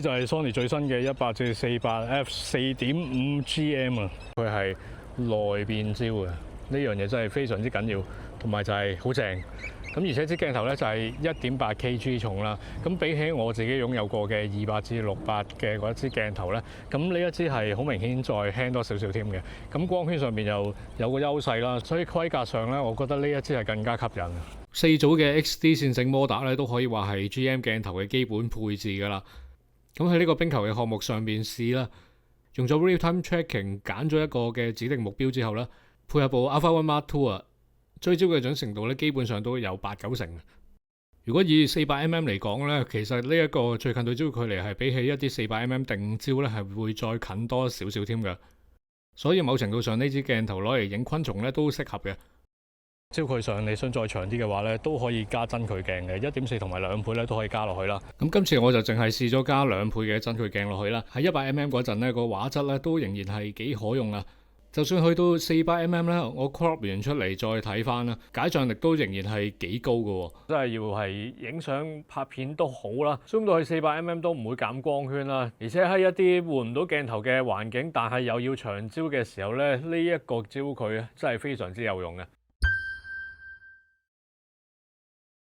就係 Sony 最新嘅100-400 f4.5 GM 啊，佢係內變焦嘅，呢樣嘢真係非常之緊要，同埋就係好正。咁而且支鏡頭咧就係1.8 kg 重啦，咁比起我自己擁有過嘅200-600嘅嗰一支鏡頭咧，咁呢一支係好明顯再輕多少少添嘅。咁光圈上面又有個優勢啦，所以規格上咧，我覺得呢一支係更加吸引。4組嘅 XD 線性摩打咧都可以話係 GM 鏡頭嘅基本配置㗎啦。咁喺呢個冰球嘅項目上邊試啦，用咗 Real Time Tracking 揀咗一個嘅指定目標之後咧，配合部 Alpha One Mark II 啊，追焦嘅準程度咧基本上都有8-9成。如果以400mm 嚟講咧，其實呢一個最近對焦距離係比起一啲400mm 定焦咧係會再近多少少添嘅，所以某程度上呢支鏡頭攞嚟影昆蟲咧都適合嘅。焦距上你想再長啲嘅話咧，都可以加增距鏡嘅，1.4同埋2倍咧都可以加落去啦。咁今次我就淨係試咗加2倍嘅增距鏡落去啦。喺100mm嗰陣咧，個畫質咧都仍然係幾可用啊。就算去到400mm咧，我 crop 完出嚟再睇翻啦，解像力都仍然係幾高嘅，真係要係影相拍片都好啦。zoom 到去400mm都唔會減光圈啦，而且喺一啲換唔到鏡頭嘅環境，但係又要長焦嘅時候咧，呢一個焦距真係非常之有用嘅。